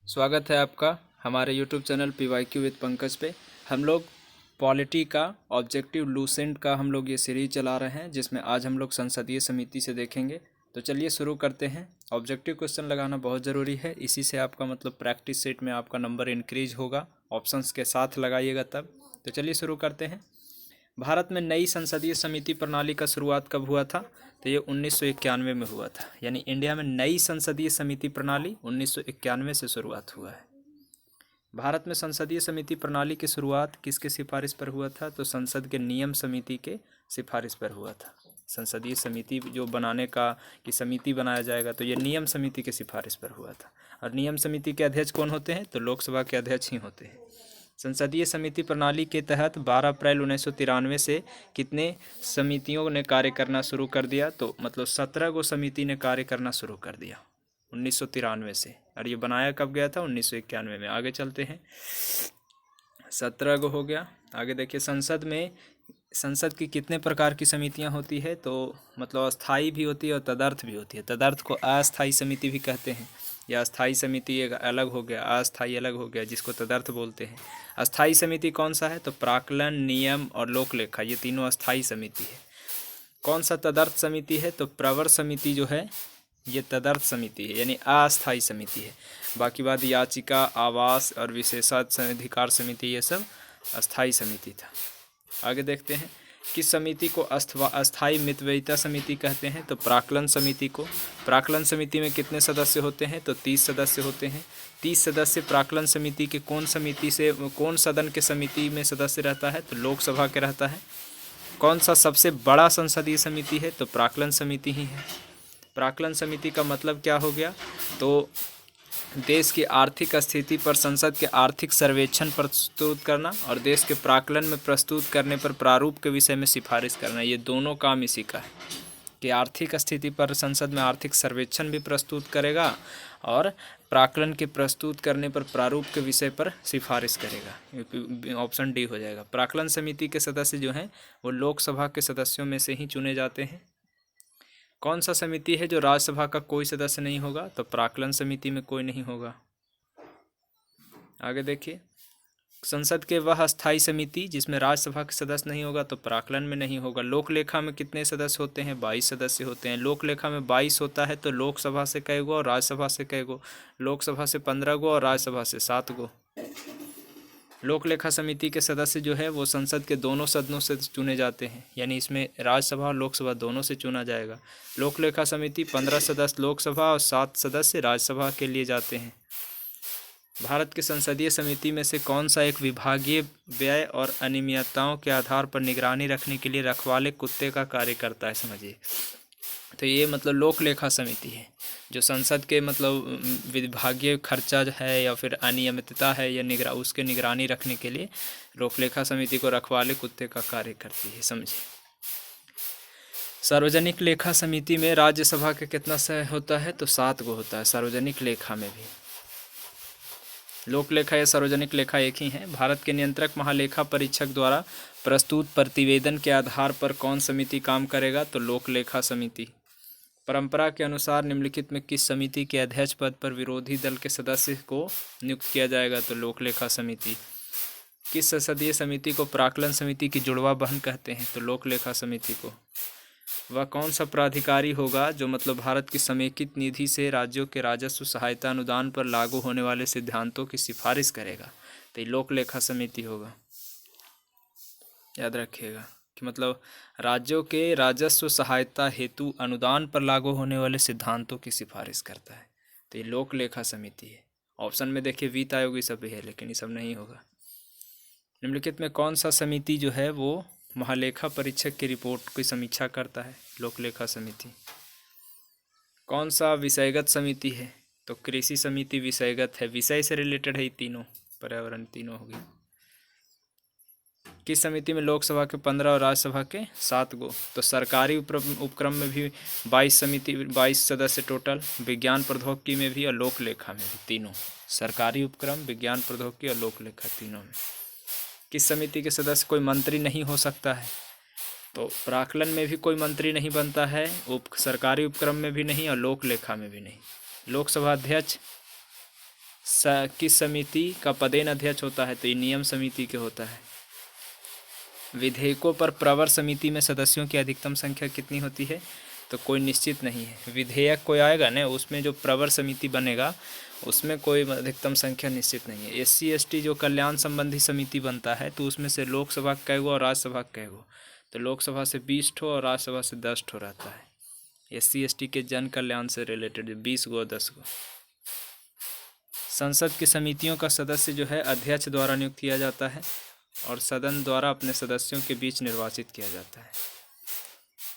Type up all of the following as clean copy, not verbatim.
स्वागत है आपका हमारे YouTube channel PYQ with Pankaj पे। हम लोग पॉलिटी का ऑब्जेक्टिव लूसेंट का हम लोग ये सीरीज चला रहे हैं, जिसमें आज हम लोग संसदीय समिति से देखेंगे। तो चलिए शुरू करते हैं। ऑब्जेक्टिव क्वेश्चन लगाना बहुत ज़रूरी है, इसी से आपका मतलब प्रैक्टिस सेट में आपका नंबर इंक्रीज होगा। ऑप्शंस के साथ लगाइएगा तब। तो चलिए शुरू करते हैं। भारत में नई संसदीय समिति प्रणाली का शुरुआत कब हुआ था? तो ये 1991 में हुआ था। यानी इंडिया में नई संसदीय समिति प्रणाली 1991 से शुरुआत हुआ है। भारत में संसदीय समिति प्रणाली की शुरुआत किसके सिफारिश पर हुआ था? तो संसद के नियम समिति के सिफारिश पर हुआ था। संसदीय समिति जो बनाने का कि समिति बनाया जाएगा, तो ये नियम समिति के सिफारिश पर हुआ था। और नियम समिति के अध्यक्ष कौन होते हैं? तो लोकसभा के अध्यक्ष ही होते हैं। संसदीय समिति प्रणाली के तहत 12 अप्रैल 1993 से कितने समितियों ने कार्य करना शुरू कर दिया? तो मतलब 17 गो समिति ने कार्य करना शुरू कर दिया 1993 से। और ये बनाया कब गया था? 1991 में। आगे चलते हैं। 17 गो हो गया। आगे देखिए, संसद की कितने प्रकार की समितियां होती है? तो मतलब अस्थाई भी होती है और तदर्थ भी होती है। तदर्थ को अस्थाई समिति भी कहते हैं। या अस्थाई समिति एक अलग हो गया, अस्थाई अलग हो गया, जिसको तदर्थ बोलते हैं। अस्थाई समिति कौन सा है? तो प्राक्कलन, नियम और लोकलेखा, ये तीनों अस्थाई समिति है। कौन सा तदर्थ समिति है? तो प्रवर समिति जो है ये तदर्थ समिति है, यानी अस्थाई समिति है। बाकी बात याचिका, आवास और विशेषाधिकार समिति, ये सब अस्थाई समिति था। आगे देखते हैं, किस समिति को अस्थाई मितव्ययिता समिति कहते हैं? तो प्राक्कलन समिति को। प्राक्कलन समिति में कितने सदस्य होते हैं? तो 30 सदस्य होते हैं। 30 सदस्य प्राक्कलन समिति के कौन सदन के समिति में सदस्य रहता है? तो लोकसभा के रहता है। कौन सा सबसे बड़ा संसदीय समिति है? तो प्राक्कलन समिति ही है। प्राक्कलन समिति का मतलब क्या हो गया? तो देश की आर्थिक स्थिति पर संसद के आर्थिक सर्वेक्षण प्रस्तुत करना और देश के प्राक्कलन में प्रस्तुत करने पर प्रारूप के विषय में सिफारिश करना, ये दोनों काम इसी का है कि आर्थिक स्थिति पर संसद में आर्थिक सर्वेक्षण भी प्रस्तुत करेगा और प्राक्कलन के प्रस्तुत करने पर प्रारूप के विषय पर सिफारिश करेगा। ऑप्शन डी हो जाएगा। प्राक्कलन समिति के सदस्य जो हैं वो लोकसभा के सदस्यों में से ही चुने जाते हैं। कौन सा समिति है जो राज्यसभा का कोई सदस्य नहीं होगा? तो प्राक्कलन समिति में कोई नहीं होगा। आगे देखिए, संसद के वह अस्थाई समिति जिसमें राज्यसभा के सदस्य नहीं होगा, तो प्राक्कलन में नहीं होगा। लोकलेखा में कितने सदस्य होते हैं? 22 सदस्य होते हैं। लोकलेखा में 22 होता है, तो लोकसभा से कई गो और राज्यसभा से कई गो? लोकसभा से 15 गो और राज्यसभा से 7 गो। लोकलेखा समिति के सदस्य जो है वो संसद के दोनों सदनों से चुने जाते हैं, यानी इसमें राज्यसभा और लोकसभा दोनों से चुना जाएगा। लोकलेखा समिति 15 सदस्य लोकसभा और 7 सदस्य राज्यसभा के लिए जाते हैं। भारत की संसदीय समिति में से कौन सा एक विभागीय व्यय और अनियमितताओं के आधार पर निगरानी रखने के लिए रखवाले कुत्ते का कार्य करता है? समझिए, तो ये मतलब लोकलेखा समिति है जो संसद के मतलब विभागीय खर्चा है या फिर अनियमितता है या उसके निगरानी रखने के लिए लोकलेखा समिति को रखवाले कुत्ते का कार्य करती है। समझिए, सार्वजनिक लेखा समिति में राज्यसभा के कितना सह होता है? तो 7 गो होता है सार्वजनिक लेखा में भी। लोकलेखा या सार्वजनिक लेखा एक ही है। भारत के नियंत्रक महालेखा परीक्षक द्वारा प्रस्तुत प्रतिवेदन के आधार पर कौन समिति काम करेगा? तो लोकलेखा समिति। परंपरा के अनुसार निम्नलिखित में किस समिति के अध्यक्ष पद पर विरोधी दल के सदस्य को नियुक्त किया जाएगा? तो लोकलेखा समिति। किस संसदीय समिति को प्राक्कलन समिति की जुड़वा बहन कहते हैं? तो लोकलेखा समिति को। वह कौन सा प्राधिकारी होगा जो मतलब भारत की समेकित निधि से राज्यों के राजस्व सहायता अनुदान पर लागू होने वाले सिद्धांतों की सिफारिश करेगा? तो ये लोकलेखा समिति होगा। याद रखिएगा कि मतलब राज्यों के राजस्व सहायता हेतु अनुदान पर लागू होने वाले सिद्धांतों की सिफारिश करता है, तो ये लोकलेखा समिति है। ऑप्शन में देखिए वित्त आयोग ये सब भी है, लेकिन ये सब नहीं होगा। निम्नलिखित में कौन सा समिति जो है वो महालेखा परीक्षक की रिपोर्ट की समीक्षा करता है? लोकलेखा समिति। कौन सा विषयगत समिति है? तो कृषि समिति विषयगत है, विषय से रिलेटेड है ये तीनों, पर्यावरण तीनों होगी। किस समिति में लोकसभा के 15 और राज्यसभा के 7 गो? तो सरकारी उपक्रम में भी 22 सदस्य टोटल, विज्ञान प्रौद्योगिकी में भी और लोकलेखा में भी, तीनों। सरकारी उपक्रम, विज्ञान प्रौद्योगिकी और लोकलेखा, तीनों में। किस समिति के सदस्य कोई मंत्री नहीं हो सकता है? तो प्राक्कलन में भी कोई मंत्री नहीं बनता है, सरकारी उपक्रम में भी नहीं और लोकलेखा में भी नहीं। लोकसभा अध्यक्ष किस समिति का पदेन अध्यक्ष होता है? तो ये नियम समिति के होता है। विधेयकों पर प्रवर समिति में सदस्यों की अधिकतम संख्या कितनी होती है? तो कोई निश्चित नहीं है। विधेयक कोई आएगा ना, उसमें जो प्रवर समिति बनेगा उसमें कोई अधिकतम संख्या निश्चित नहीं है। SC ST जो कल्याण संबंधी समिति बनता है तो उसमें से लोकसभा कै गो और राज्यसभा कै गो? तो लोकसभा से 20 ठो और राज्यसभा से 10 ठो रहता है। SC ST के जन कल्याण से रिलेटेड 20 गो 10 गो। संसद की समितियों का सदस्य जो है अध्यक्ष द्वारा नियुक्त किया जाता है और सदन द्वारा अपने सदस्यों के बीच निर्वाचित किया जाता है।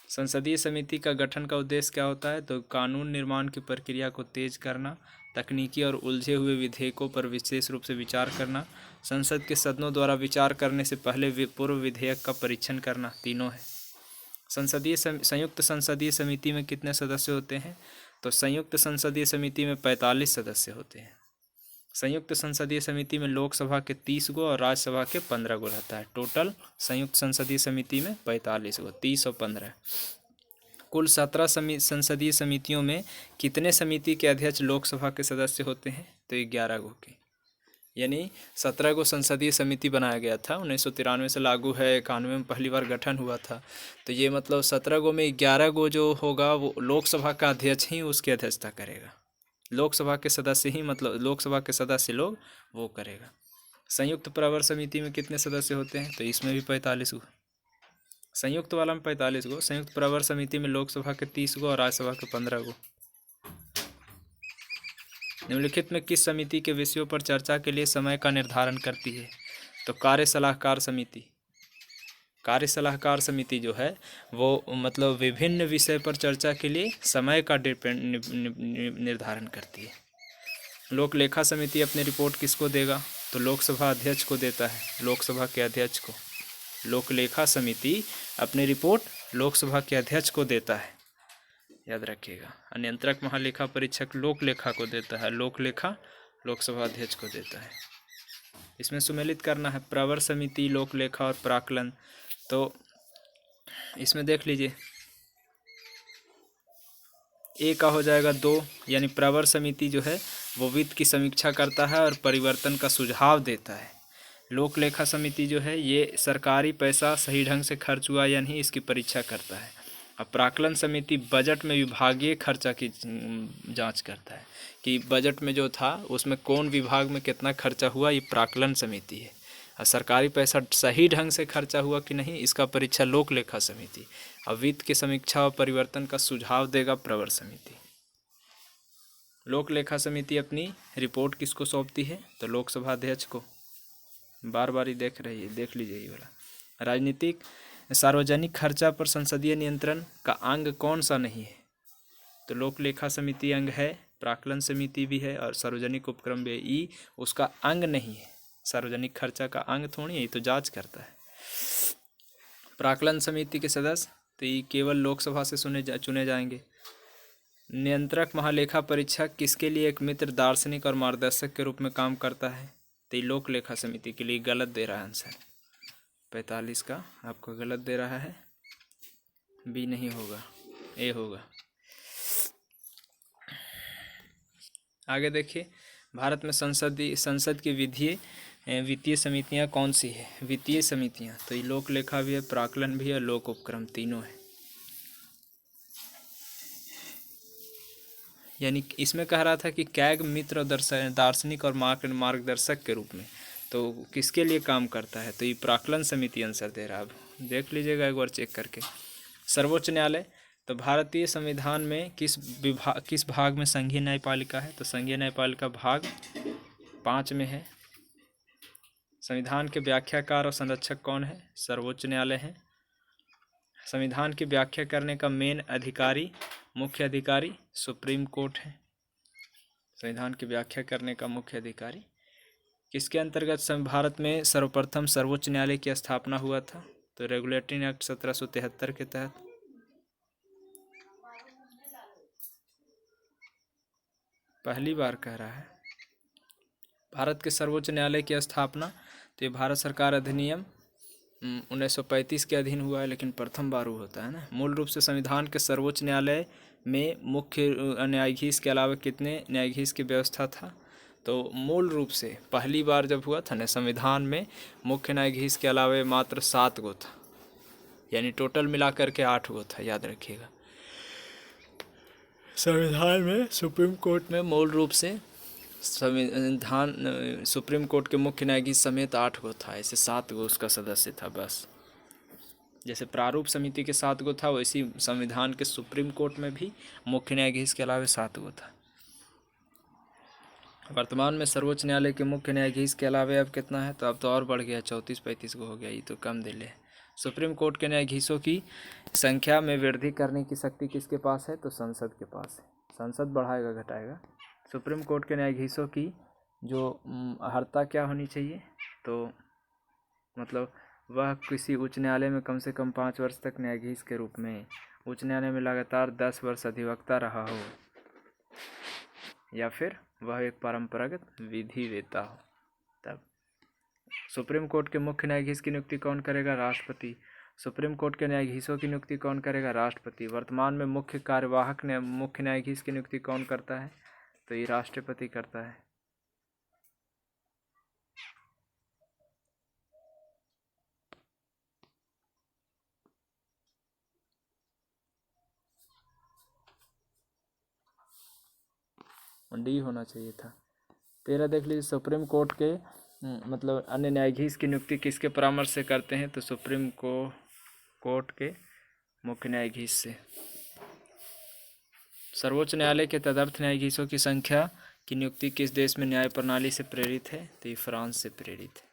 संसदीय समिति का गठन का उद्देश्य क्या होता है? तो कानून निर्माण की प्रक्रिया को तेज करना, तकनीकी और उलझे हुए विधेयकों पर विशेष रूप से विचार करना, संसद के सदनों द्वारा विचार करने से पहले पूर्व विधेयक का परीक्षण करना, तीनों है। संयुक्त संसदीय समिति में कितने सदस्य होते हैं? तो संयुक्त संसदीय समिति में 45 सदस्य होते हैं। संयुक्त संसदीय समिति में लोकसभा के 30 गो और राज्यसभा के 15 गो रहता है। टोटल संयुक्त संसदीय समिति में 45 गो, 30 और 15। कुल 17 संसदीय समितियों में कितने समिति के अध्यक्ष लोकसभा के सदस्य होते हैं? तो 11 गो के, यानी 17 गो संसदीय समिति बनाया गया था। 1993 से लागू है, 91 में पहली बार गठन हुआ था। तो ये मतलब 17 गो में 11 गो जो होगा वो लोकसभा का अध्यक्ष ही उसकी अध्यक्षता करेगा। लोकसभा के सदस्य ही, मतलब लोकसभा के सदस्य लोग वो करेगा। संयुक्त प्रवर समिति में कितने सदस्य होते हैं? तो इसमें भी 45 गो। संयुक्त वाला में 45 गो, संयुक्त प्रवर समिति में लोकसभा के 30 गो और राज्यसभा के 15 गो। निम्नलिखित में किस समिति के विषयों पर चर्चा के लिए समय का निर्धारण करती है? तो कार्य सलाहकार समिति। कार्य सलाहकार समिति जो है वो मतलब विभिन्न विषय पर चर्चा के लिए समय का निर्धारण करती है। लोक लेखा समिति अपनी रिपोर्ट किसको देगा? तो लोकसभा अध्यक्ष को देता है, लोकसभा के अध्यक्ष को। लोक लेखा समिति अपनी रिपोर्ट लोकसभा के अध्यक्ष को देता है, याद रखिएगा। नियंत्रक महालेखा परीक्षक लोक लेखा को देता है, लोक लेखा लोकसभा अध्यक्ष को देता है। इसमें सुमेलित करना है प्रवर समिति, लोक लेखा और प्राक्कलन। तो इसमें देख लीजिए, ए का हो जाएगा 2, यानी प्रवर समिति जो है वो वित्त की समीक्षा करता है और परिवर्तन का सुझाव देता है। लोक लेखा समिति जो है ये सरकारी पैसा सही ढंग से खर्च हुआ या नहीं इसकी परीक्षा करता है। और प्राक्कलन समिति बजट में विभागीय खर्चा की जांच करता है कि बजट में जो था उसमें कौन विभाग में कितना खर्चा हुआ, ये प्राक्कलन समिति है। और सरकारी पैसा सही ढंग से खर्चा हुआ कि नहीं इसका परीक्षा लोक लेखा समिति। और वित्त की समीक्षा और परिवर्तन का सुझाव देगा प्रवर समिति। लोक लेखा समिति अपनी रिपोर्ट किसको सौंपती है? तो लोकसभा अध्यक्ष को। बार बार ही देख लीजिए ये वाला। राजनीतिक सार्वजनिक खर्चा पर संसदीय नियंत्रण का अंग कौन सा नहीं है? तो लोक लेखा समिति अंग है, प्राक्कलन समिति भी है और सार्वजनिक उपक्रम भी है। ई उसका अंग नहीं है, सार्वजनिक खर्चा का अंग थोड़ी है, ये तो जांच करता है। प्राक्कलन समिति के सदस्य तो ये केवल लोकसभा से चुने जाएंगे। नियंत्रक महालेखा परीक्षक किसके लिए एक मित्र, दार्शनिक और मार्गदर्शक के रूप में काम करता है? तो ये लोक लेखा समिति के लिए। गलत दे रहा है आंसर, 45 का आपको गलत दे रहा है, बी नहीं होगा, ए होगा। आगे देखिए, भारत में संसद की वित्तीय समितियां कौन सी है? वित्तीय समितियां तो ये लोक लेखा भी है, प्राक्कलन भी है, लोक उपक्रम, तीनों है। यानी इसमें कह रहा था कि कैग मित्र दार्शनिक और मार्गदर्शक के रूप में, तो किसके लिए काम करता है? तो ये प्राक्कलन समिति आंसर दे रहा है। अब देख लीजिएगा एक बार चेक करके। सर्वोच्च न्यायालय तो भारतीय संविधान में किस भाग में संघीय न्यायपालिका है? तो संघीय न्यायपालिका भाग 5 में है। संविधान के व्याख्याकार और संरक्षक कौन है? सर्वोच्च न्यायालय है। संविधान की व्याख्या करने का मेन अधिकारी, मुख्य अधिकारी सुप्रीम कोर्ट है। संविधान की व्याख्या करने का मुख्य अधिकारी किसके अंतर्गत भारत में सर्वप्रथम सर्वोच्च न्यायालय की स्थापना हुआ था? तो रेगुलेटरी एक्ट 1773 के तहत। पहली बार कह रहा है भारत के सर्वोच्च न्यायालय की स्थापना, तो ये भारत सरकार अधिनियम 1935 के अधीन हुआ है, लेकिन प्रथम बार होता है ना। मूल रूप से संविधान के सर्वोच्च न्यायालय में मुख्य न्यायाधीश के अलावा कितने न्यायाधीश की व्यवस्था था? तो मूल रूप से पहली बार जब हुआ था ना संविधान में, मुख्य न्यायाधीश के अलावे मात्र 7 गो था, यानी टोटल मिला करके 8 गो था, याद रखिएगा। संविधान में सुप्रीम कोर्ट में मूल रूप से संविधान सुप्रीम कोर्ट के मुख्य न्यायाधीश समेत 8 गो था, ऐसे 7 गो उसका सदस्य था बस। जैसे प्रारूप समिति के 7 गो था, वैसी संविधान के सुप्रीम कोर्ट में भी मुख्य न्यायाधीश के अलावे 7 गो था। वर्तमान में सर्वोच्च न्यायालय के मुख्य न्यायाधीश के अलावे अब कितना है, तो अब तो और बढ़ गया, 34-35 गो हो गया, ये तो कम दिले है। सुप्रीम कोर्ट के न्यायाधीशों की संख्या में वृद्धि करने की शक्ति किसके पास है, तो संसद के पास है। संसद बढ़ाएगा घटाएगा। सुप्रीम कोर्ट के न्यायाधीशों की जो अर्हता क्या होनी चाहिए, तो मतलब वह किसी उच्च न्यायालय में कम से कम 5 वर्ष तक न्यायाधीश के रूप में, उच्च न्यायालय में लगातार 10 वर्ष अधिवक्ता रहा हो, या फिर वह एक परंपरागत विधि वेता हो। तब सुप्रीम कोर्ट के मुख्य न्यायाधीश की नियुक्ति कौन करेगा, राष्ट्रपति। सुप्रीम कोर्ट के न्यायाधीशों की नियुक्ति कौन करेगा, राष्ट्रपति। वर्तमान में मुख्य कार्यवाहक ने मुख्य न्यायाधीश की नियुक्ति कौन करता है, तो ये राष्ट्रपति करता है। डी होना चाहिए था। 13 देख लीजिए, सुप्रीम कोर्ट के मतलब अन्य न्यायाधीश की नियुक्ति किसके परामर्श से करते हैं, तो सुप्रीम कोर्ट के मुख्य न्यायाधीश से। सर्वोच्च न्यायालय के तदर्थ न्यायाधीशों की संख्या की नियुक्ति किस देश में न्याय प्रणाली से प्रेरित है, तो ये फ्रांस से प्रेरित है।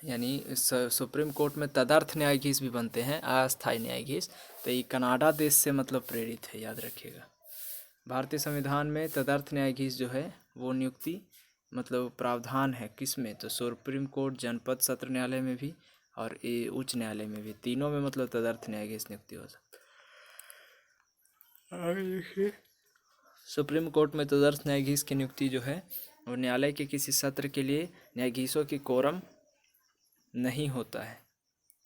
यानी सुप्रीम कोर्ट में तदर्थ न्यायाधीश भी बनते हैं, अस्थायी न्यायाधीश, तो ये कनाडा देश से मतलब प्रेरित है, याद रखिएगा। भारतीय संविधान में तदर्थ न्यायाधीश जो है वो नियुक्ति मतलब प्रावधान है किस में, तो सुप्रीम कोर्ट, जनपद सत्र न्यायालय में भी और ये उच्च न्यायालय में भी, तीनों में मतलब तदर्थ न्यायाधीश नियुक्ति हो सकती है। आगे देखिए, सुप्रीम कोर्ट में तदर्थ न्यायाधीश की नियुक्ति जो है वो न्यायालय के किसी सत्र के लिए न्यायाधीशों की कोरम नहीं होता है।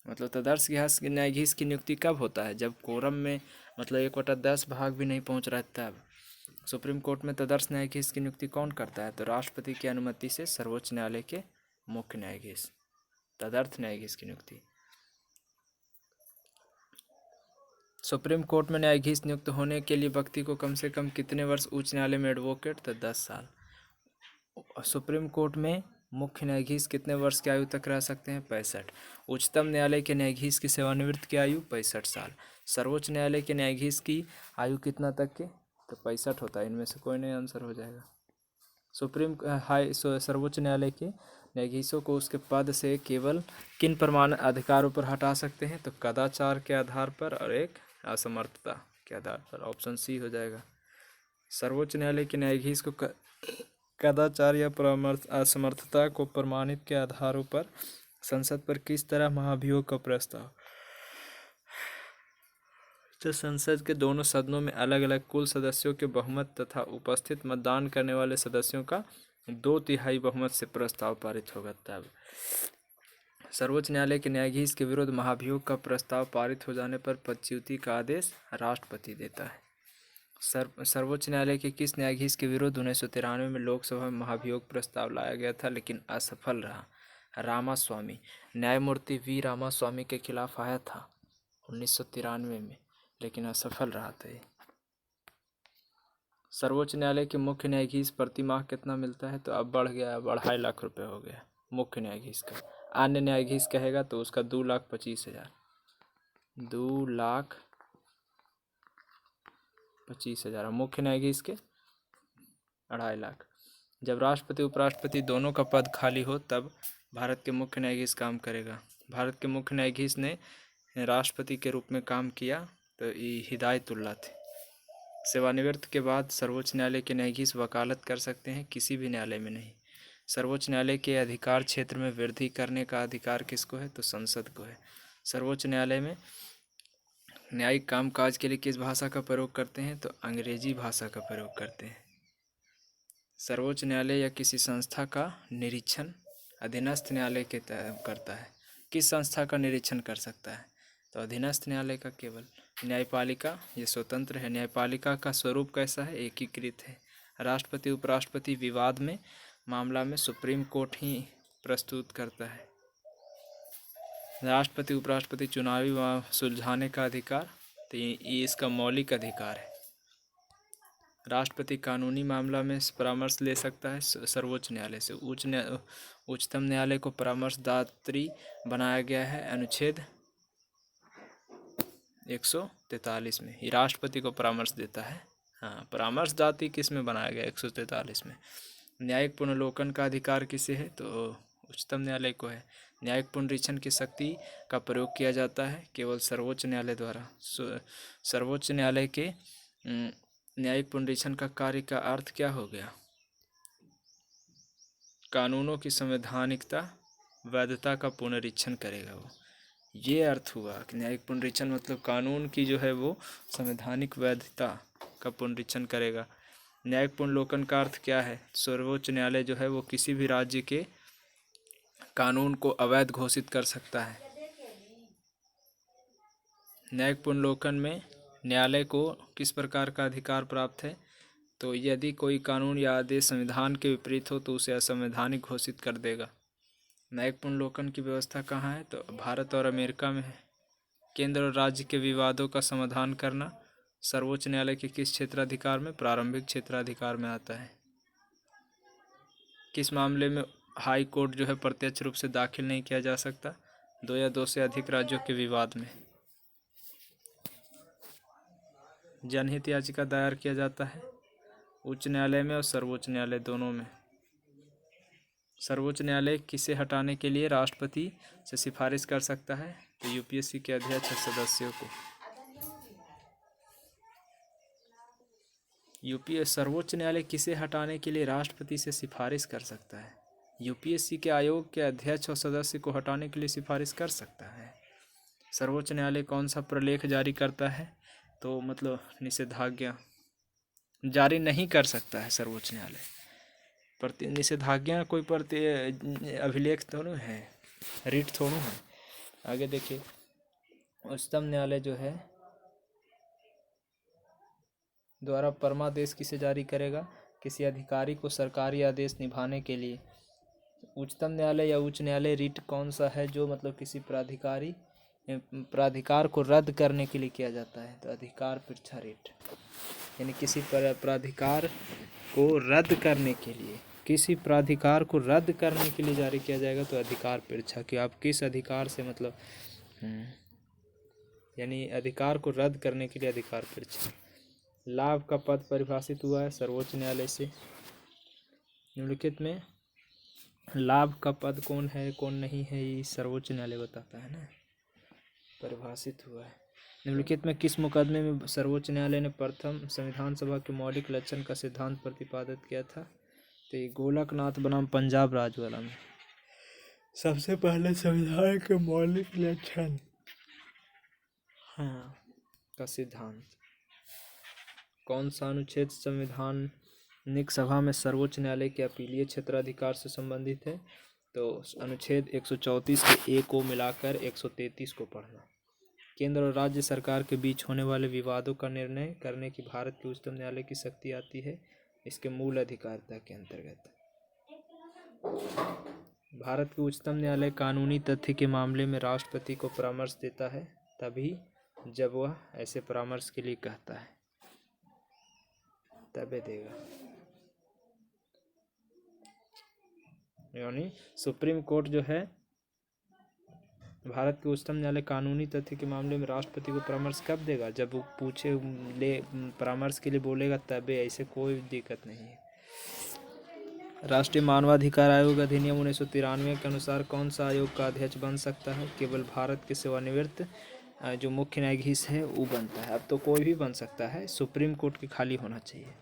मतलब तदर्थ न्यायाधीश की नियुक्ति कब होता है, जब कोरम में मतलब 1/10 भाग भी नहीं पहुंच रहा है तब। सुप्रीम कोर्ट में तदर्थ न्यायाधीश की नियुक्ति कौन करता है, तो राष्ट्रपति की अनुमति से सर्वोच्च न्यायालय के मुख्य न्यायाधीश, तदर्थ न्यायाधीश की नियुक्ति। सुप्रीम कोर्ट में न्यायाधीश नियुक्त होने के लिए व्यक्ति को कम से कम कितने वर्ष उच्च न्यायालय में एडवोकेट, तो 10 साल। सुप्रीम कोर्ट में मुख्य न्यायाधीश कितने वर्ष की आयु तक रह सकते हैं, 65। उच्चतम न्यायालय के न्यायाधीश की सेवानिवृत्त की आयु 65 साल। सर्वोच्च न्यायालय के न्यायाधीश की आयु कितना तक के, तो 65 होता है। इनमें से कोई नहीं आंसर हो जाएगा। सर्वोच्च न्यायालय के न्यायाधीशों को उसके पद से केवल किन प्रमाण अधिकारों पर हटा सकते हैं, तो कदाचार के आधार पर और एक असमर्थता के आधार पर। ऑप्शन सी हो जाएगा। सर्वोच्च न्यायालय के न्यायाधीश को कदाचार या असमर्थता को प्रमाणित के आधारों पर संसद पर किस तरह महाभियोग का प्रस्ताव, तो संसद के दोनों सदनों में अलग अलग कुल सदस्यों के बहुमत तथा उपस्थित मतदान करने वाले सदस्यों का 2/3 बहुमत से प्रस्ताव पारित होगा तब। सर्वोच्च न्यायालय के न्यायाधीश के विरुद्ध महाभियोग का प्रस्ताव पारित हो जाने पर पदच्युति का आदेश राष्ट्रपति देता है। सर्वोच्च न्यायालय के किस न्यायाधीश के विरुद्ध 1993 में लोकसभा में महाभियोग प्रस्ताव लाया गया था लेकिन असफल रहा, रामास्वामी। न्यायमूर्ति वी रामास्वामी के खिलाफ आया था 1993 में, लेकिन असफल रहा था ये। सर्वोच्च न्यायालय के मुख्य न्यायाधीश प्रति माह कितना मिलता है, तो अब बढ़ गया, अब 2.5 लाख रुपये हो गया मुख्य न्यायाधीश का। अन्य न्यायाधीश कहेगा तो उसका 2,25,000, 2,25,000। मुख्य न्यायाधीश के 2.5 लाख। जब राष्ट्रपति उपराष्ट्रपति दोनों का पद खाली हो तब भारत के मुख्य न्यायाधीश काम करेगा। भारत के मुख्य न्यायाधीश ने राष्ट्रपति के रूप में काम किया तो ये हिदायतुल्लाह थे। सेवानिवृत्त के बाद सर्वोच्च न्यायालय के न्यायाधीश वकालत कर सकते हैं, किसी भी न्यायालय में नहीं। सर्वोच्च न्यायालय के अधिकार क्षेत्र में वृद्धि करने का अधिकार किसको है, तो संसद को है। सर्वोच्च न्यायालय में न्यायिक कामकाज के लिए किस भाषा का प्रयोग करते हैं, तो अंग्रेजी भाषा का प्रयोग करते हैं। सर्वोच्च न्यायालय या किसी संस्था का निरीक्षण अधीनस्थ न्यायालय के करता है। किस संस्था का निरीक्षण कर सकता है, तो अधीनस्थ न्यायालय का केवल। न्यायपालिका ये स्वतंत्र है। न्यायपालिका का स्वरूप कैसा है, एकीकृत है। राष्ट्रपति उपराष्ट्रपति विवाद में मामला में सुप्रीम कोर्ट ही प्रस्तुत करता है। राष्ट्रपति उपराष्ट्रपति चुनावी सुलझाने का अधिकार, तो ये इसका मौलिक अधिकार है। राष्ट्रपति कानूनी मामला में परामर्श ले सकता है सर्वोच्च न्यायालय से। उच्चतम न्यायालय को परामर्शदात्री बनाया गया है अनुच्छेद 143 में। ही राष्ट्रपति को परामर्श देता है। हाँ, परामर्शदात्री किस में बनाया गया? 143 में। न्यायिक पुनर्लोकन का अधिकार किसे है? तो उच्चतम न्यायालय को है। न्यायिक पुनरीक्षण की शक्ति का प्रयोग किया जाता है केवल सर्वोच्च न्यायालय द्वारा। सर्वोच्च न्यायालय के न्यायिक पुनरीक्षण का कार्य का अर्थ क्या हो गया? कानूनों की संवैधानिकता, वैधता का पुनरीक्षण करेगा वो। ये अर्थ हुआ कि न्यायिक पुनरीक्षण मतलब कानून की जो है वो संवैधानिक वैधता का पुनरीक्षण करेगा। न्यायिक पुनर्लोकन का अर्थ क्या है? सर्वोच्च न्यायालय जो है वो किसी भी राज्य के कानून को अवैध घोषित कर सकता है। न्यायिक पुनर्लोकन में न्यायालय को किस प्रकार का अधिकार प्राप्त है? तो यदि कोई कानून या आदेश संविधान के विपरीत हो तो उसे असंवैधानिक घोषित कर देगा। न्यायिक पुनर्लोकन की व्यवस्था कहाँ है? तो भारत और अमेरिका में है। केंद्र और राज्य के विवादों का समाधान करना सर्वोच्च न्यायालय के किस क्षेत्राधिकार में? प्रारंभिक क्षेत्राधिकार में आता है। किस मामले में हाई कोर्ट जो है प्रत्यक्ष रूप से दाखिल नहीं किया जा सकता? 2 या 2 से अधिक राज्यों के विवाद में। जनहित याचिका दायर किया जाता है उच्च न्यायालय में और सर्वोच्च न्यायालय दोनों में। सर्वोच्च न्यायालय किसे हटाने के लिए राष्ट्रपति से सिफारिश कर सकता है? तो यूपीएससी के अध्यक्ष सदस्यों को। सर्वोच्च न्यायालय किसे हटाने के लिए राष्ट्रपति से सिफारिश कर सकता है? यूपीएससी के आयोग के अध्यक्ष और सदस्य को हटाने के लिए सिफारिश कर सकता है। सर्वोच्च न्यायालय कौन सा प्रलेख जारी करता है? तो मतलब निषेधाज्ञा जारी नहीं कर सकता है सर्वोच्च न्यायालय। निषेधाज्ञा कोई अभिलेख थोड़ा है, रिट थोड़ा है। आगे देखिए, उच्चतम न्यायालय जो है द्वारा परमादेश किसे जारी करेगा? किसी अधिकारी को सरकारी आदेश निभाने के लिए। उच्चतम न्यायालय या उच्च न्यायालय रिट कौन सा है जो मतलब किसी प्राधिकार को रद्द करने के लिए किया जाता है? तो अधिकार परीक्षा रिट, यानी किसी प्राधिकार को रद्द करने के लिए, किसी प्राधिकार को रद्द करने के लिए जारी किया जाएगा तो अधिकार परीक्षा, कि आप किस अधिकार से मतलब यानी अधिकार को रद्द करने के लिए अधिकार परीक्षा। लाभ का पद परिभाषित हुआ है सर्वोच्च न्यायालय से। निम्नलिखित में लाभ का पद कौन है कौन नहीं है ये सर्वोच्च न्यायालय बताता है ना, परिभाषित हुआ है। निम्नलिखित में किस मुकदमे में सर्वोच्च न्यायालय ने प्रथम संविधान सभा के मौलिक लक्षण का सिद्धांत प्रतिपादित किया था? तो ये गोलकनाथ बनाम पंजाब राज्य वाला में सबसे पहले संविधान के मौलिक लक्षण का सिद्धांत कौन सा अनुच्छेद संविधानिक सभा में सर्वोच्च न्यायालय के अपीलीय क्षेत्राधिकार से संबंधित है? तो अनुच्छेद 134 के ए को मिलाकर 133 को पढ़ना। केंद्र और राज्य सरकार के बीच होने वाले विवादों का निर्णय करने की भारत के उच्चतम न्यायालय की शक्ति आती है इसके मूल अधिकारिता के अंतर्गत। भारत के उच्चतम न्यायालय कानूनी तथ्य के मामले में राष्ट्रपति को परामर्श देता है तभी जब वह ऐसे परामर्श के लिए कहता है, तबे देगा। यानी सुप्रीम कोर्ट जो है भारत के उच्चतम न्यायालय कानूनी तथ्य के मामले में राष्ट्रपति को परामर्श कब देगा? जब वो पूछे ले परामर्श के लिए बोलेगा तबे, ऐसे कोई दिक्कत नहीं है। राष्ट्रीय मानवाधिकार आयोग अधिनियम 1993 के अनुसार कौन सा आयोग का अध्यक्ष बन सकता है? केवल भारत के सेवानिवृत्त जो मुख्य न्यायाधीश है वो बनता है। अब तो कोई भी बन सकता है, सुप्रीम कोर्ट के खाली होना चाहिए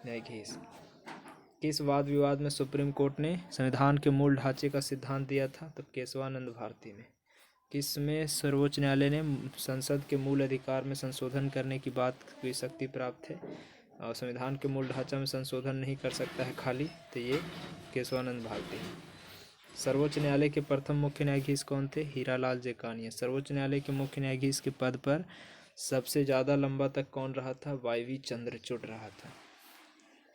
न्यायाधीश। किस वाद विवाद में सुप्रीम कोर्ट ने संविधान के मूल ढांचे का सिद्धांत दिया था? तो केशवानंद भारती में। किस में सर्वोच्च न्यायालय ने संसद के मूल अधिकार में संशोधन करने की बात की शक्ति प्राप्त है और संविधान के मूल ढांचा में संशोधन नहीं कर सकता है खाली? तो ये केशवानंद भारती। सर्वोच्च न्यायालय के प्रथम मुख्य न्यायाधीश कौन थे? हीरालाल जेकानिया। सर्वोच्च न्यायालय के मुख्य न्यायाधीश के पद पर सबसे ज़्यादा लंबा तक कौन रहा था? वाई.वी. चंद्रचूड़ रहा था।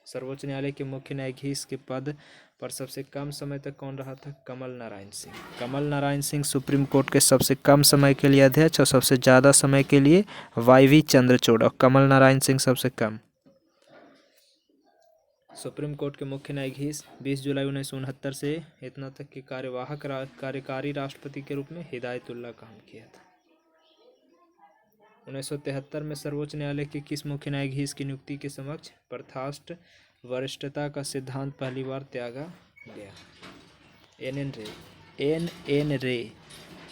सर्वोच्च न्यायालय के मुख्य न्यायाधीश के पद पर सबसे कम समय तक कौन रहा था? कमल नारायण सिंह। कमल नारायण सिंह सुप्रीम कोर्ट के सबसे कम समय के लिए अध्यक्ष और सबसे ज़्यादा समय के लिए वाई.वी. चंद्रचूड़, और कमल नारायण सिंह सबसे कम। सुप्रीम कोर्ट के मुख्य न्यायाधीश 20 जुलाई 1969 से इतना तक कि कार्यकारी राष्ट्रपति के रूप में हिदायतुल्लाह काम किया था। 1973 में सर्वोच्च न्यायालय के किस मुख्य न्यायाधीश की नियुक्ति के समक्ष बर्खास्त वरिष्ठता का सिद्धांत पहली बार त्यागा गया? एन.एन. रे।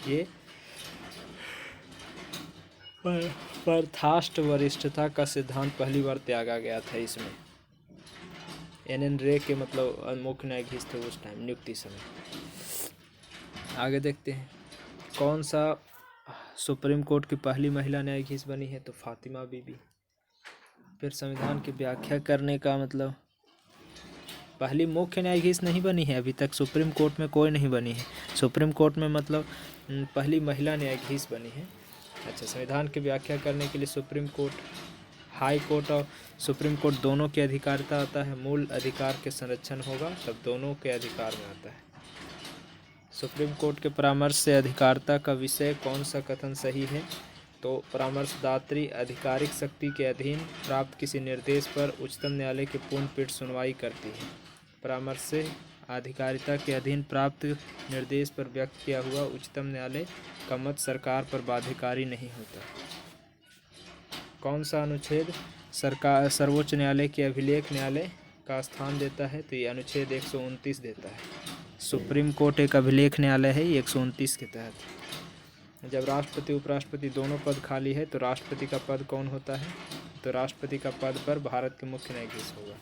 ये बर्खास्त वरिष्ठता का सिद्धांत पहली बार त्यागा गया था इसमें। एन.एन. रे के मतलब मुख्य न्यायाधीश थे उस टाइम नियुक्ति समय। आगे देखते हैं कौन सा सुप्रीम कोर्ट की पहली महिला न्यायाधीश बनी है? तो फातिमा बीबी। फिर संविधान की व्याख्या करने का मतलब पहली मुख्य न्यायाधीश नहीं बनी है, अभी तक सुप्रीम कोर्ट में कोई नहीं बनी है। सुप्रीम कोर्ट में मतलब पहली महिला न्यायाधीश बनी है। अच्छा, संविधान की व्याख्या करने के लिए सुप्रीम कोर्ट, हाई कोर्ट और सुप्रीम कोर्ट दोनों के अधिकारिता आता है। मूल अधिकार के संरक्षण होगा तब दोनों के अधिकार में आता है। सुप्रीम कोर्ट के परामर्श से अधिकारिता का विषय कौन सा कथन सही है? तो परामर्शदात्री आधिकारिक शक्ति के अधीन प्राप्त किसी निर्देश पर उच्चतम न्यायालय की पूर्ण पीठ सुनवाई करती है। परामर्श से अधिकारिता के अधीन प्राप्त निर्देश पर व्यक्त किया हुआ उच्चतम न्यायालय का मत सरकार पर बाध्यकारी नहीं होता। कौन सा अनुच्छेद सर्वोच्च न्यायालय के अभिलेख न्यायालय का स्थान देता है? तो ये अनुच्छेद 129 देता है। सुप्रीम कोर्ट एक अभिलेख न्यायालय है 129 के तहत। जब राष्ट्रपति उपराष्ट्रपति दोनों पद खाली है तो राष्ट्रपति का पद कौन होता है? तो राष्ट्रपति का पद पर भारत के मुख्य न्यायाधीश होगा।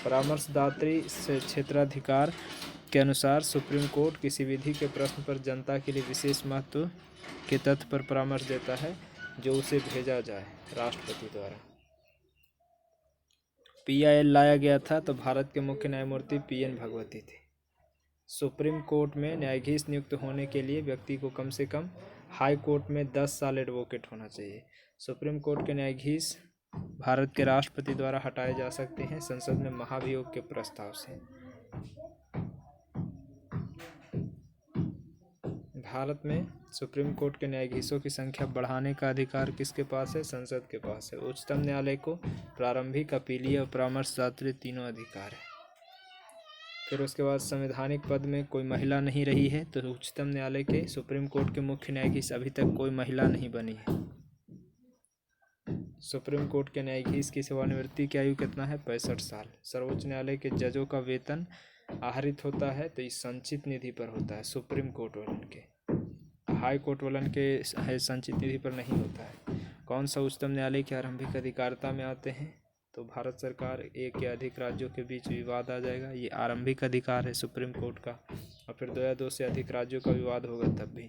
परामर्शदात्री से क्षेत्राधिकार के अनुसार सुप्रीम कोर्ट किसी विधि के प्रश्न पर जनता के लिए विशेष महत्व के तथ्य पर परामर्श देता है जो उसे भेजा जाए राष्ट्रपति द्वारा। PIL लाया गया था तो भारत के मुख्य न्यायमूर्ति PN भगवती थे। सुप्रीम कोर्ट में न्यायाधीश नियुक्त होने के लिए व्यक्ति को कम से कम हाई कोर्ट में 10 साल एडवोकेट होना चाहिए। सुप्रीम कोर्ट के न्यायाधीश भारत के राष्ट्रपति द्वारा हटाए जा सकते हैं संसद में महाभियोग के प्रस्ताव से। भारत में सुप्रीम कोर्ट के न्यायाधीशों की संख्या बढ़ाने का अधिकार किसके पास है? संसद के पास है। उच्चतम न्यायालय को प्रारंभिक, अपीलीय और परामर्शदात्री तीनों अधिकार है। फिर उसके बाद संवैधानिक पद में कोई महिला नहीं रही है तो उच्चतम न्यायालय के सुप्रीम कोर्ट के मुख्य न्यायाधीश अभी तक कोई महिला नहीं बनी है। सुप्रीम कोर्ट के न्यायाधीश की सेवानिवृत्ति की आयु कितना है? 65 साल। सर्वोच्च न्यायालय के जजों का वेतन आहरित होता है तो इस संचित निधि पर होता है। सुप्रीम कोर्ट वालन के, हाई कोर्ट वालन के संचित निधि पर नहीं होता है। कौन सा उच्चतम न्यायालय की आरंभिक अधिकारिता में आते हैं? तो भारत सरकार, एक या अधिक राज्यों के बीच विवाद आ जाएगा, ये आरंभिक अधिकार है सुप्रीम कोर्ट का। और फिर 2 या 2 से अधिक राज्यों का विवाद होगा तब भी।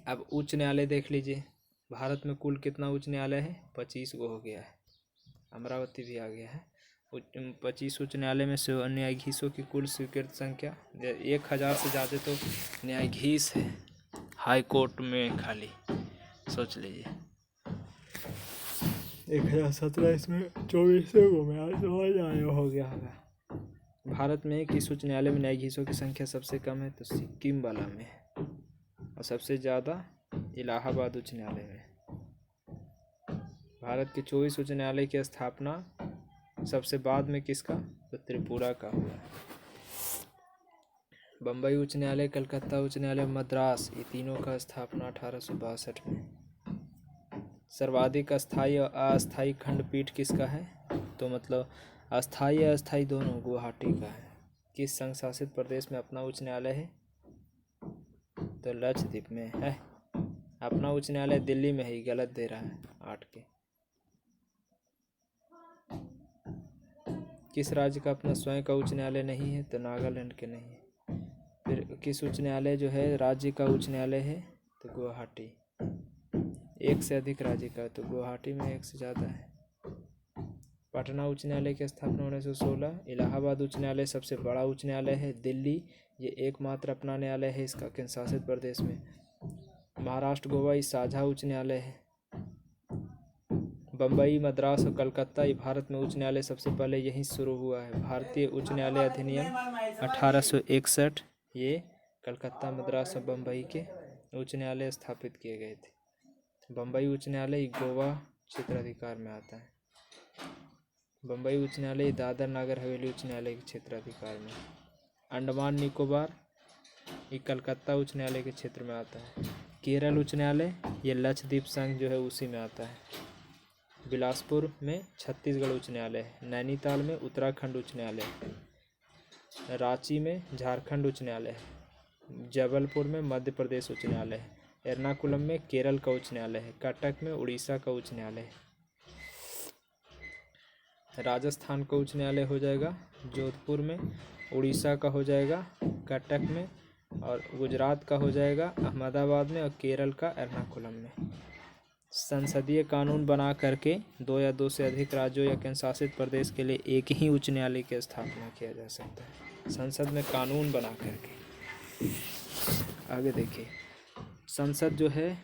अब उच्च न्यायालय देख लीजिए, भारत में कुल कितना उच्च न्यायालय है? 25 गो हो गया है, अमरावती भी आ गया है। 25 उच्च न्यायालय में से न्यायाधीशों की कुल स्वीकृत संख्या 1000 से ज़्यादा तो न्यायाधीश है हाई कोर्ट में खाली, सोच लीजिए। 1017 इसमें 24 में हो गया होगा। भारत में किस उच्च न्यायालय में न्यायाधीशों की संख्या सबसे कम है? तो सिक्किम वाला में, और सबसे ज़्यादा इलाहाबाद उच्च न्यायालय में। भारत के 24 उच्च न्यायालय की स्थापना सबसे बाद में किसका? तो त्रिपुरा का हुआ। बम्बई उच्च न्यायालय, कलकत्ता उच्च न्यायालय, मद्रास, ये तीनों का स्थापना 1862 में। सर्वाधिक अस्थायी और अस्थायी खंडपीठ किसका है? तो मतलब अस्थायी अस्थायी दोनों गुवाहाटी का है। किस संघ शासित प्रदेश में अपना उच्च न्यायालय है? तो लक्षद्वीप में है। अपना उच्च न्यायालय दिल्ली में ही, गलत दे रहा है 8 के। किस राज्य का अपना स्वयं का उच्च न्यायालय नहीं है? तो नागालैंड के नहीं है। फिर किस उच्च न्यायालय जो है राज्य का उच्च न्यायालय है? तो गुवाहाटी। 1 से अधिक राज्य का, तो गुवाहाटी में 1 से ज़्यादा है। पटना उच्च न्यायालय की स्थापना 1916। इलाहाबाद उच्च न्यायालय सबसे बड़ा उच्च न्यायालय है। दिल्ली ये एकमात्र अपना न्यायालय है इसका केंद्र शासित प्रदेश में। महाराष्ट्र गोवा ये साझा उच्च न्यायालय है। बम्बई, मद्रास और कलकत्ता, ये भारत में उच्च न्यायालय सबसे पहले यहीं शुरू हुआ है। भारतीय उच्च न्यायालय अधिनियम 1861 ये कलकत्ता, मद्रास और बम्बई के उच्च न्यायालय स्थापित किए गए थे। बम्बई उच्च न्यायालय गोवा क्षेत्राधिकार में आता है। बम्बई उच्च न्यायालय दादर नागर हवेली उच्च न्यायालय के क्षेत्राधिकार में। अंडमान निकोबार ये कलकत्ता उच्च न्यायालय के क्षेत्र में आता है। केरल उच्च न्यायालय ये लक्षद्वीप संघ जो है उसी में आता है। बिलासपुर में छत्तीसगढ़ उच्च न्यायालय है। नैनीताल में उत्तराखंड उच्च न्यायालय है। रांची में झारखंड उच्च न्यायालय है। जबलपुर में मध्य प्रदेश उच्च न्यायालय है। एर्नाकुलम में केरल का उच्च न्यायालय है। कटक में उड़ीसा का उच्च न्यायालय है। राजस्थान का उच्च न्यायालय हो जाएगा जोधपुर में, उड़ीसा का हो जाएगा कटक में, और गुजरात का हो जाएगा अहमदाबाद में, और केरल का एर्नाकुलम में। संसदीय कानून बना करके 2 या 2 से अधिक राज्यों या केंद्र शासित प्रदेश के लिए एक ही उच्च न्यायालय की स्थापना किया जा सकता है। संसद में कानून बना करके। आगे देखिए, संसद जो है,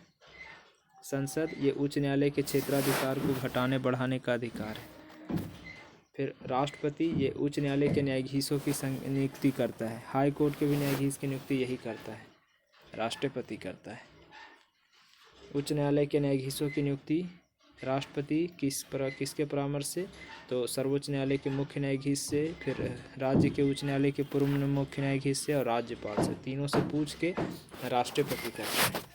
संसद ये उच्च न्यायालय के क्षेत्राधिकार को घटाने बढ़ाने का अधिकार है। फिर राष्ट्रपति ये उच्च न्यायालय के न्यायाधीशों की नियुक्ति करता है। हाई कोर्ट के भी न्यायाधीश की नियुक्ति यही करता है, राष्ट्रपति करता है। उच्च न्यायालय के न्यायाधीशों की नियुक्ति राष्ट्रपति किसके परामर्श से, तो सर्वोच्च न्यायालय के मुख्य न्यायाधीश से, फिर राज्य के उच्च न्यायालय के पूर्व मुख्य न्यायाधीश से और राज्यपाल से, तीनों से पूछ के राष्ट्रपति करता है।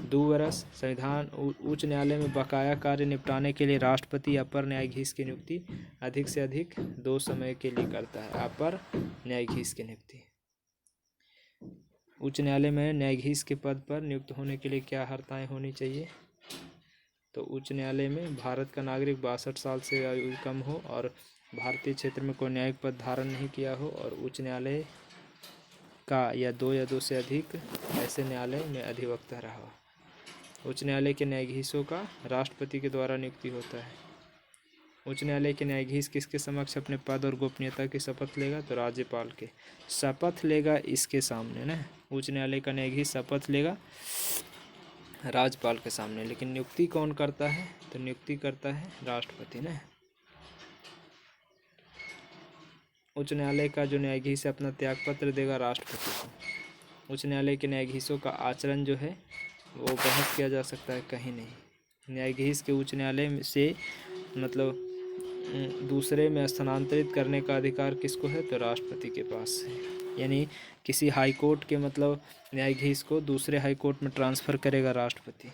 2 वर्ष संविधान उच्च न्यायालय में बकाया कार्य निपटाने के लिए राष्ट्रपति अपर न्यायाधीश की नियुक्ति अधिक से अधिक 2 समय के लिए करता है। अपर न्यायाधीश की नियुक्ति। उच्च न्यायालय में न्यायाधीश के पद पर नियुक्त होने के लिए क्या अर्हताएं होनी चाहिए, तो उच्च न्यायालय में भारत का नागरिक 62 साल से आयु कम हो और भारतीय क्षेत्र में कोई न्यायिक पद धारण नहीं किया हो, और उच्च न्यायालय का या 2 या 2 से अधिक ऐसे न्यायालय में अधिवक्ता रहा हो। उच्च न्यायालय के न्यायाधीशों का राष्ट्रपति के द्वारा नियुक्ति होता है। उच्च न्यायालय के न्यायाधीश किसके समक्ष अपने पद और गोपनीयता की शपथ लेगा, तो राज्यपाल के शपथ लेगा इसके सामने ना। उच्च न्यायालय का न्यायाधीश शपथ लेगा राज्यपाल के सामने, लेकिन नियुक्ति कौन करता है, तो नियुक्ति करता है राष्ट्रपति ना। उच्च न्यायालय का जो न्यायाधीश है अपना त्यागपत्र देगा राष्ट्रपति को। उच्च न्यायालय के न्यायाधीशों का आचरण जो है वो बहस किया जा सकता है, कहीं नहीं। न्यायाधीश के उच्च न्यायालय से मतलब दूसरे में स्थानांतरित करने का अधिकार किसको है, तो राष्ट्रपति के पास है। यानी किसी हाई कोर्ट के मतलब न्यायाधीश को दूसरे हाई कोर्ट में ट्रांसफ़र करेगा राष्ट्रपति।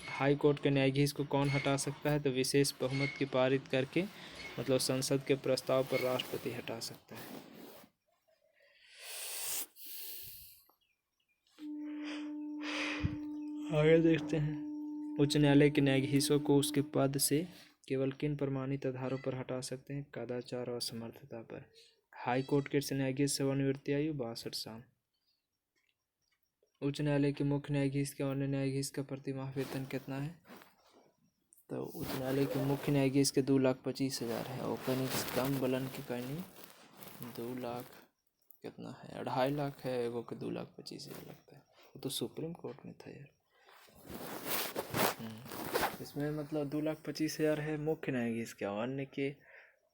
हाई कोर्ट के न्यायाधीश को कौन हटा सकता है, तो विशेष बहुमत की पारित करके मतलब संसद के प्रस्ताव पर राष्ट्रपति हटा सकता है। आगे देखते हैं, उच्च न्यायालय के न्यायाधीशों को उसके पद से केवल किन प्रमाणित आधारों पर हटा सकते हैं, कदाचार और असमर्थता पर। हाई कोर्ट के न्यायाधीश सेवानिवृत्ति आयु 62 साल। उच्च न्यायालय के मुख्य न्यायाधीश के अन्य न्यायाधीश का प्रतिमाह वेतन कितना है, तो उच्च न्यायालय के मुख्य न्यायाधीश के 2,25,000 है, और कम बलन के कहीं 2 लाख कितना है, 2.5 लाख है, एगो के 2,25,000 लगता है। वो तो सुप्रीम कोर्ट में था यार। इसमें मतलब 2,25,000 है मुख्य न्यायाधीश क्या, अन्य के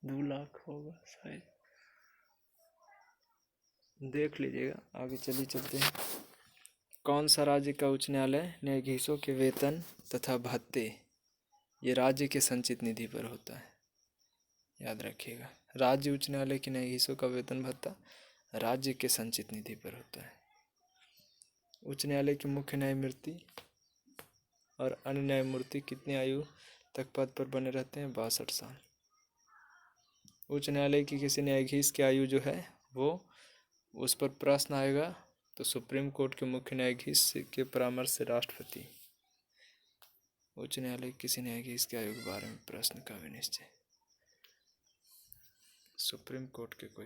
2 लाख होगा शायद, देख लीजिएगा। आगे चलते हैं। कौन सा राज्य का उच्च न्यायालय न्यायाधीशों के वेतन तथा भत्ते ये राज्य के संचित निधि पर होता है, याद रखिएगा। राज्य उच्च न्यायालय के न्यायाधीशों का वेतन भत्ता राज्य के संचित निधि पर होता है। उच्च न्यायालय के मुख्य न्यायमूर्ति और अन्य न्यायमूर्ति कितनी आयु तक पद पर बने रहते हैं, 62 साल। उच्च न्यायालय की किसी न्यायाधीश की आयु जो है वो उस पर प्रश्न आएगा, तो सुप्रीम कोर्ट के मुख्य न्यायाधीश के परामर्श से राष्ट्रपति। उच्च न्यायालय किसी न्यायाधीश की आयु के बारे में प्रश्न का विनिश्चय सुप्रीम कोर्ट के कोई